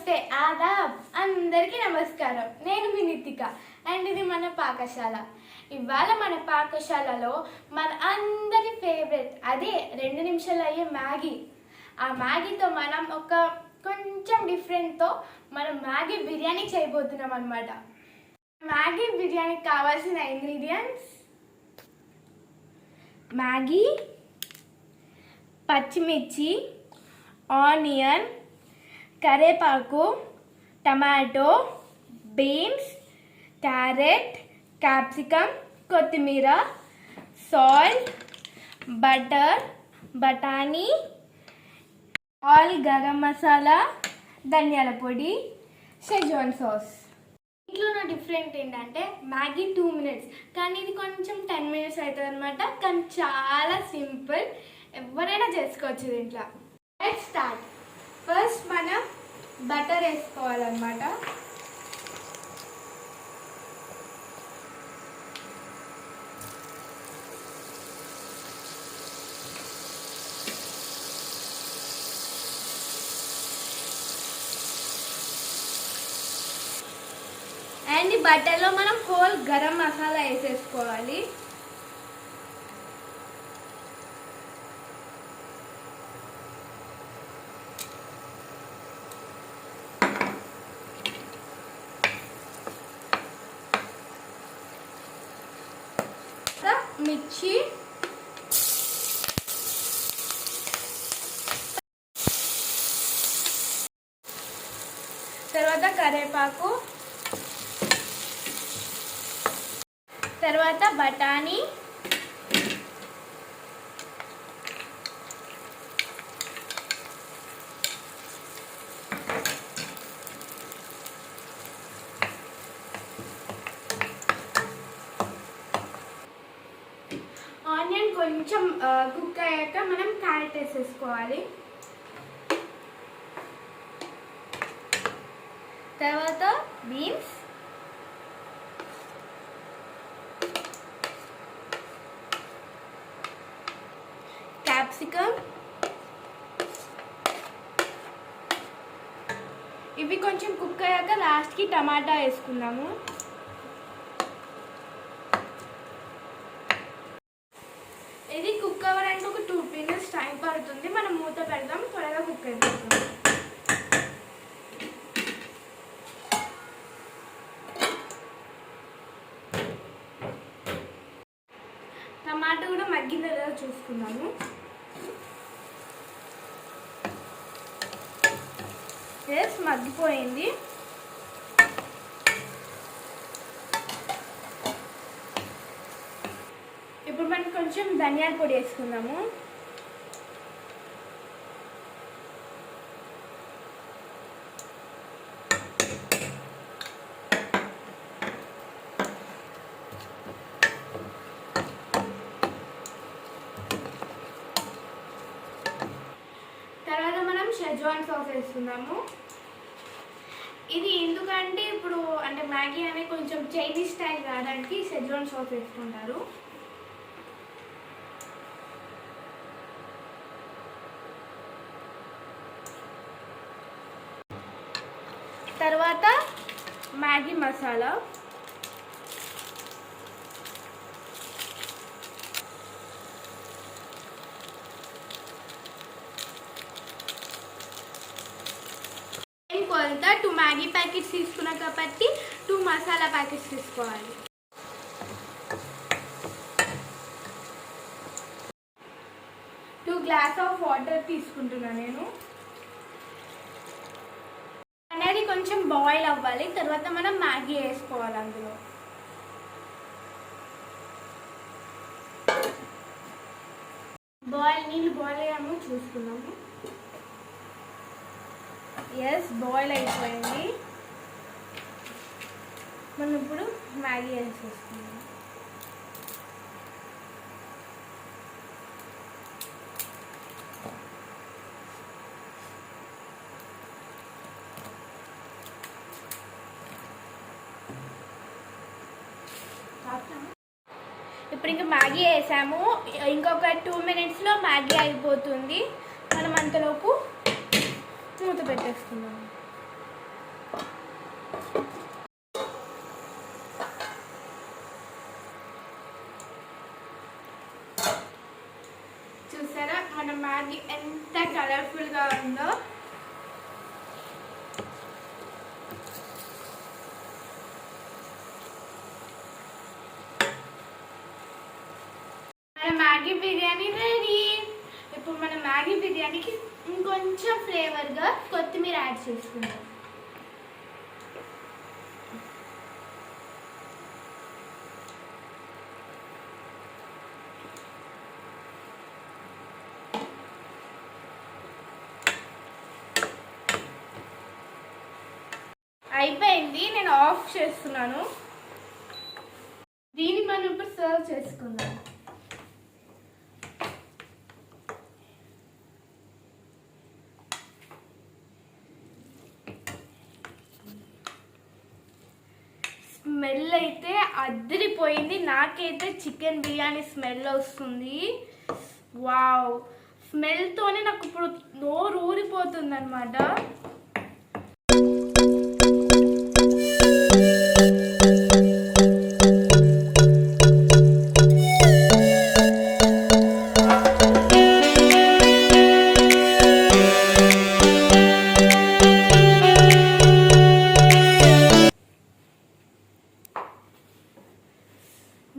నమస్తే ఆదాబ్ అందరికీ నమస్కారం. నేను మీ నితిక అండ్ ఇది మన పాకశాల. ఇవాళ మన పాకశాలలో మన అందరి ఫేవరెట్ అదే 2 నిమిషాలు అయ్యే మ్యాగీ. ఆ మ్యాగీతో మనం ఒక కొంచెం డిఫరెంట్తో మనం మ్యాగీ బిర్యానీ చేయబోతున్నాం అన్నమాట. మ్యాగీ బిర్యానీకి కావాల్సిన ఇంగ్రీడియంట్స్: మ్యాగీ, పచ్చిమిర్చి, ఆనియన్, కరేపాకు, టమాటో, బీన్స్, క్యారెట్, క్యాప్సికమ్, కొత్తిమీర, సాల్ట్, బటర్, బఠానీ, ఆల్ గరం మసాలా, ధనియాల పొడి, షెజ్వాన్ సాస్. ఇంట్లో నా డిఫరెంట్ ఏంటంటే మ్యాగీ 2 minutes, కానీ ఇది కొంచెం 10 minutes అవుతుంది అనమాట. కానీ చాలా సింపుల్, ఎవరైనా చేసుకోవచ్చు దీంట్లో. Let's start. ఫస్ట్ మనం బటర్ వేసుకోవాలన్నమాట. అండ్ ఈ బటర్లో మనం హోల్ గరం మసాలా వేసేసుకోవాలి. మిర్చి, తర్వాత కరివేపాకు, తర్వాత బఠానీ, ఆనియన్ కొంచెం కుక్ అయ్యాక మనం క్యారెట్ వేసేసుకోవాలి. తర్వాత బీన్స్, క్యాప్సికమ్, ఇవి కొంచెం కుక్ అయ్యాక లాస్ట్కి టమాటా వేసుకున్నాము. ఇది కుక్ అవ్వడానికి ఒక 2 minutes టైం పడుతుంది. మనం మూత పెడదాం, త్వరగా కుక్ అయిపోతుంది. టమాటా కూడా మగ్గిందో లేదో చూసుకున్నాము. ఎస్, మగ్గిపోయింది. ఇప్పుడు మనం కొంచెం ధనియాల పొడి వేసుకుందాము. తర్వాత మనం షెజ్వాన్ సాస్ వేసుకుందాము. ఇది ఎందుకంటే ఇప్పుడు అంటే మ్యాగీ అనేది కొంచెం చైనీస్ స్టైల్ రావడానికి షెజ్వాన్ సాస్ వేసుకుంటారు. తర్వాత మ్యాగీ మసాలా, కొలత 2 మ్యాగీ ప్యాకెట్స్ తీసుకున్నా కాబట్టి 2 మసాలా ప్యాకెట్స్ తీసుకోవాలి. టూ గ్లాస్ ఆఫ్ వాటర్ తీసుకుంటున్నా నేను. అనేది కొంచెం బాయిల్ అవ్వాలి. తర్వాత మనం మ్యాగీ వేసుకోవాలి. అందులో నీళ్ళు బాయిల్ అయ్యాము చూసుకున్నాము. ఎస్, బాయిల్ అయిపోయింది. మనం ఇప్పుడు మ్యాగీ వేసేసుకున్నాము. ఇప్పుడు ఇంకా మ్యాగీ వేసాము. ఇంకొక 2 minutesలో మ్యాగీ అయిపోతుంది. మనం అంతలోపు మూత పెట్టేసుకుందాం. చూసారా మన మ్యాగీ ఎంత కలర్ఫుల్గా ఉందో. మన మ్యాగీ బిర్యానీ రెడీ. ఇప్పుడు మన మ్యాగీ బిర్యానీకి ఇంకొంచెం ఫ్లేవర్గా కొత్తిమీర యాడ్ చేసుకుందాం. అయిపోయింది, నేను ఆఫ్ చేస్తున్నాను. దీన్ని మనం ఇప్పుడు సర్వ్ చేసుకుందాం. స్మెల్ అయితే అదిరిపోయింది. నాకైతే చికెన్ బిర్యానీ స్మెల్ వస్తుంది. వావ్, స్మెల్తోనే నాకు ఇప్పుడు నోరు ఊరిపోతుంది అనమాట.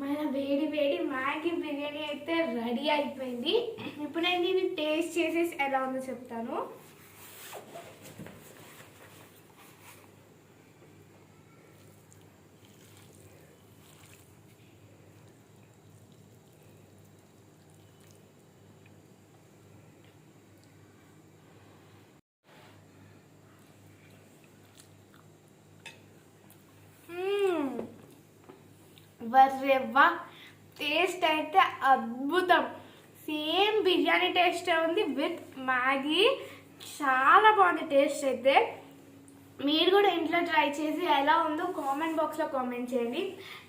మన వేడి వేడి మ్యాగీ బిర్యానీ అయితే రెడీ అయిపోయింది. ఇప్పుడు నేను దీన్ని టేస్ట్ చేసేసి ఎలా ఉందో చెప్తాను. వర్రెవ్వా, టేస్ట్ అయితే అద్భుతం. సేమ్ బిర్యానీ టేస్ట్ ఉంది విత్ మ్యాగీ. చాలా బాగుంది టేస్ట్ అయితే. మీరు కూడా ఇంట్లో ట్రై చేసి ఎలా ఉందో కామెంట్ బాక్స్లో కామెంట్ చేయండి.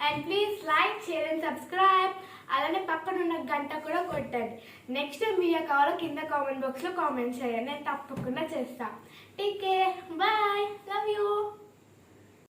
And please like, share and subscribe. అలానే పక్కన ఉన్న గంట కూడా కొట్టండి. నెక్స్ట్ టైం వీడియో కావాలో కింద కామెంట్ బాక్స్లో కామెంట్ చేయండి, నేను తప్పకుండా చేస్తాను. Take care, bye, love you.